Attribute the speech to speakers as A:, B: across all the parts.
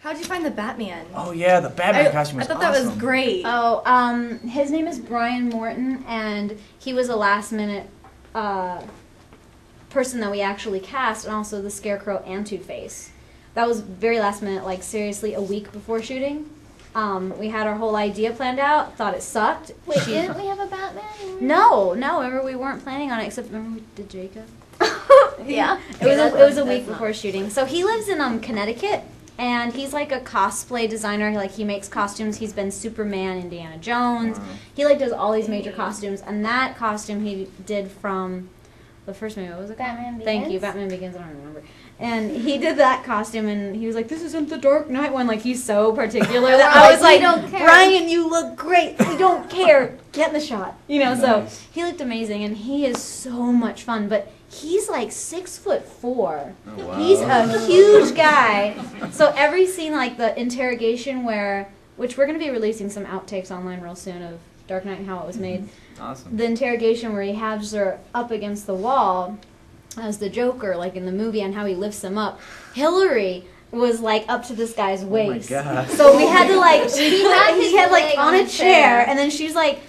A: How'd you find the Batman?
B: Oh yeah, the Batman costume was
A: awesome. I thought that was great.
C: Oh, his name is Brian Morton, and he was a last-minute person that we actually cast, and also the Scarecrow and Two-Face. That was very last minute, like seriously a week before shooting. We had our whole idea planned out, thought it sucked.
D: Wait, didn't we have a Batman?
C: No, remember we weren't planning on it, except remember we did Jacob?
D: Yeah.
C: It was a week before shooting. So he lives in Connecticut, and he's like a cosplay designer. He makes costumes. He's been Superman, Indiana Jones.
B: Wow.
C: He does all these major costumes, and that costume he did from the first movie. What was it called?
D: Batman Begins?
C: Thank you, Batman Begins. I don't remember. And he did that costume, and he was like, "This isn't the Dark Knight one." Like, he's so particular that I was like, "Brian, you look great. We don't care. Get in the shot." You know, so he looked amazing, and he is so much fun. But he's like 6'4".
B: Oh, wow.
C: He's a huge guy. So every scene, like the interrogation which we're going to be releasing some outtakes online real soon of Dark Knight and how it was made.
B: Awesome.
C: The interrogation where he has her up against the wall as the Joker, like in the movie, and how he lifts him up. Hilary was like up to this guy's waist.
B: Oh my God.
C: So we had to like
D: He had
C: like on a chair, and then she's like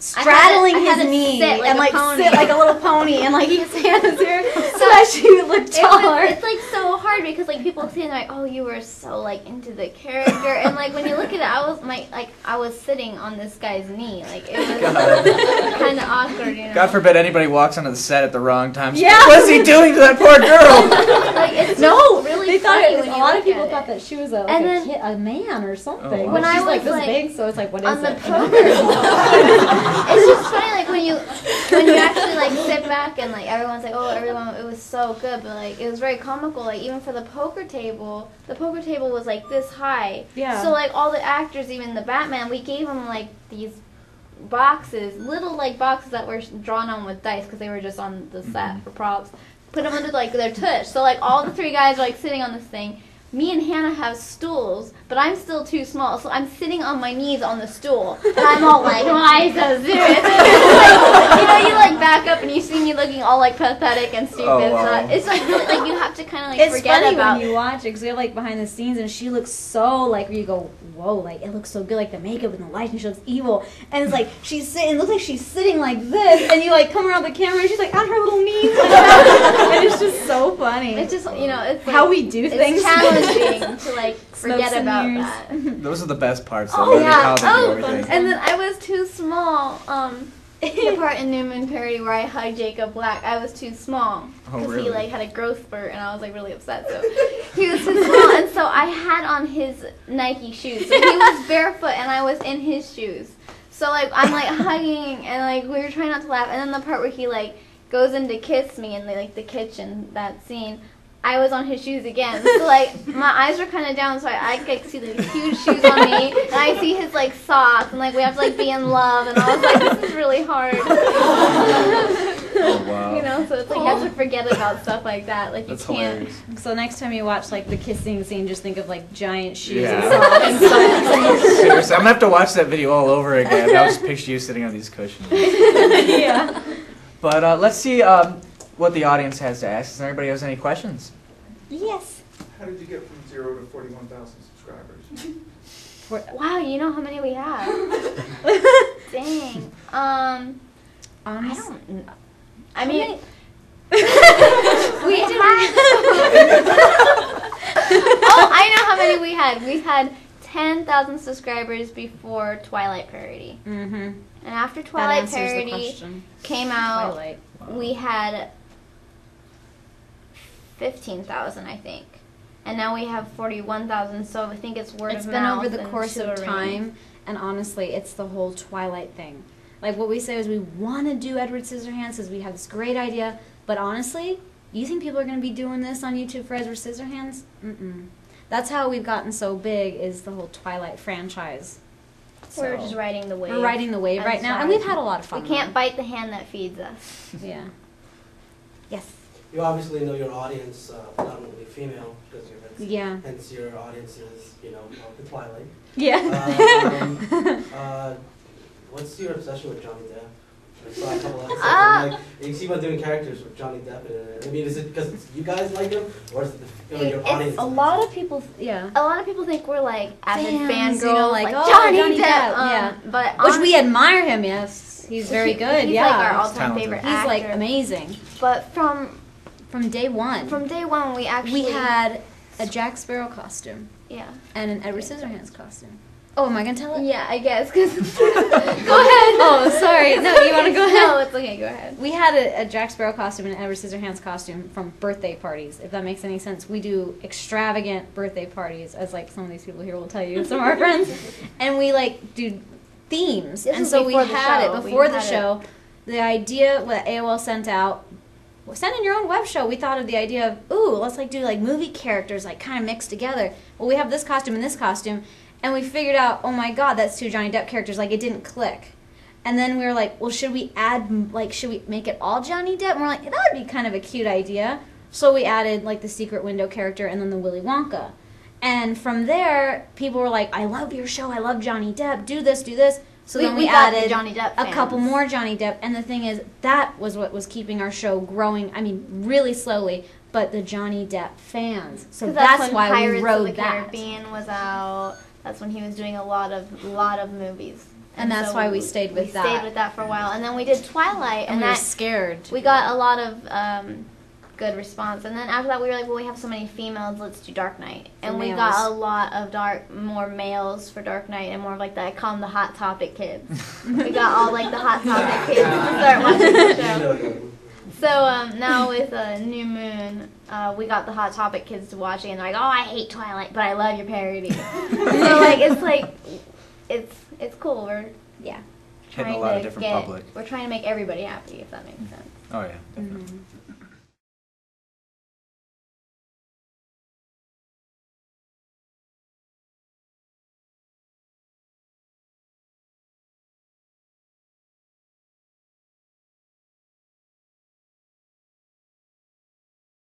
C: straddling his knee
D: sit like
C: and
D: a
C: like
D: pony.
C: sit like a little pony, and like his hands here so that she would look taller.
D: It's like so hard because like people see it and they're like, oh, you were so like into the character, and like when you look at it, I was sitting on this guy's knee, like it was kind of awkward, you know.
B: God forbid anybody walks onto the set at the wrong time.
C: Yeah.
B: What is he doing to that poor girl?
D: Like it's
C: No,
D: really
C: they thought
D: funny
C: it was,
D: when
C: a
D: you
C: lot of
D: look
C: people
D: at
C: thought
D: it.
C: that she was a
D: And
C: kid, a man or something.
B: Oh, wow.
D: When I
C: She's
D: was
C: like this
D: like
C: big, so it's like, what is
D: on the
C: it?
D: poker. It's just funny, like when you actually like sit back and like everyone's like, oh, it was so good, but like it was very comical. Like even for the poker table was like this high.
C: Yeah.
D: So like all the actors, even the Batman, we gave them like these boxes, little like boxes that were drawn on with dice because they were just on the set for props. Put them under like their tush. So like all the three guys are like sitting on this thing. Me and Hannah have stools, but I'm still too small, so I'm sitting on my knees on the stool, and I'm all like, why so serious? Like, you like back up and you see me looking all like pathetic and stupid.
B: Oh, wow.
D: It's like really, like you have to kind of like
C: It's
D: forget
C: funny
D: about.
C: when you watch it because you're like behind the scenes, and she looks so like where you go, whoa, like it looks so good, like the makeup and the light, and she looks evil, and it's like she's sitting, it looks like she's sitting like this, and you like come around the camera, and she's like on her little knees, like that. And it's just so funny.
D: It's just it's like,
C: how we do things.
D: It's challenging to like forget
C: Smoke
D: about
C: some
D: that.
B: Those are the best parts. Though.
D: Oh
B: When they-
D: yeah.
B: how they do everything.
D: And then I was too small. The part in Newman parody where I hugged Jacob Black, I was too small
B: Oh,
D: because
B: really?
D: he like had a growth spurt, and I was like really upset. So he was too small, and so I had on his Nike shoes. So he was barefoot, and I was in his shoes. So like I'm like hugging, and like we were trying not to laugh. And then the part where he like goes in to kiss me in the kitchen, that scene. I was on his shoes again, so like my eyes were kind of down, so I could see the huge shoes on me, and I see his like socks, and like we have to like be in love, and I was like, this is really hard.
B: Oh, wow.
D: You know, so it's like you have to forget about stuff like that, like
B: That's
D: you can't.
B: hilarious.
C: So next time you watch like the kissing scene, just think of like giant shoes
B: Yeah.
C: and socks.
B: Seriously, I'm gonna have to watch that video all over again. I just picture you sitting on these cushions.
C: Yeah.
B: But let's see what the audience has to ask. Does anybody has any questions?
C: Yes.
E: How did you get from 0 to 41,000 subscribers?
D: Wow, you know how many we have? Dang. I don't. I mean, we had. Oh, I know how many we had. We had 10,000 subscribers before Twilight parody,
C: Mm-hmm.
D: and after
C: That
D: Twilight
C: answers the
D: parody
C: question.
D: came out,
C: Twilight.
D: we had 15,000, I think. And now we have 41,000, so I think it's word
C: It's
D: of
C: been
D: mouth.
C: over the
D: and
C: course of
D: touring.
C: time, and honestly, it's the whole Twilight thing. Like what we say is we want to do Edward Scissorhands because we have this great idea, but honestly, you think people are going to be doing this on YouTube for Edward Scissorhands? Mm-mm. That's how we've gotten so big, is the whole Twilight franchise.
D: We're
C: So,
D: just riding the wave.
C: we're riding the wave
D: I'm
C: right now, and
D: sorry.
C: we've had a lot of fun.
D: We can't
C: on
D: bite the hand that feeds us.
C: it. Yeah. Yes.
F: You obviously know your audience, predominantly female, because you're
C: Yeah.
F: hence your audience is, the Twilight.
C: Yeah.
F: What's your obsession with Johnny Depp? I saw a couple episodes. And, like, you keep on doing characters with Johnny Depp in it. I mean, is it because you guys like him, or is it your audience?
C: A lot of people, yeah.
D: A lot of people think we're like avid fangirls,
C: you know, like, oh,
D: Johnny Depp.
C: Yeah.
D: But
C: Which we admire him, yes. He's very good,
D: he's
C: yeah.
D: like our all-time favorite
C: He's
D: actor.
C: like amazing.
D: But from
C: day one.
D: From day one, we actually...
C: We had a Jack Sparrow costume.
D: Yeah.
C: And an Edward Scissorhands costume. Oh, am I going to tell it?
D: Yeah, I guess, because...
C: Go ahead. Oh, sorry. No, you want to go ahead?
D: No, it's okay, go ahead.
C: We had a Jack Sparrow costume and an Edward Scissorhands costume from birthday parties, if that makes any sense. We do extravagant birthday parties, as like some of these people here will tell you, some of our friends. And we like do themes.
D: This
C: and
D: was
C: so we
D: before the
C: had
D: show.
C: it before
D: We
C: the
D: had
C: show. The idea what AOL sent out, well, send in your own web show. We thought of the idea of, ooh, let's like do like movie characters like kind of mixed together. Well, we have this costume and this costume. And we figured out, oh my God, that's two Johnny Depp characters. Like, it didn't click. And then we were like, well, should we make it all Johnny Depp? And we're like, that would be kind of a cute idea. So we added, like, the Secret Window character and then the Willy Wonka. And from there, people were like, I love your show. I love Johnny Depp. Do this, do this. So then we added
D: Johnny Depp
C: a couple more Johnny Depp. And the thing is, that was what was keeping our show growing, I mean, really slowly. But the Johnny Depp fans. So that's why
D: Pirates
C: we wrote
D: of the
C: that.
D: Caribbean was out. That's when he was doing a lot of movies.
C: And that's why we stayed with that.
D: We stayed with that for a while. And then we did Twilight.
C: And we were scared.
D: We got a lot of good response. And then after that, we were like, well, we have so many females, let's do Dark Knight. And we got a lot of more males for Dark Knight and more of like I call them the Hot Topic kids. We got all like the Hot Topic kids to start watching the show. So now with New Moon, we got the Hot Topic kids to watch it, and they're like, "Oh, I hate Twilight, but I love your parody." So it's cool. We're
B: hitting a lot of different public.
D: We're trying to make everybody happy, if that makes sense.
B: Oh yeah, definitely.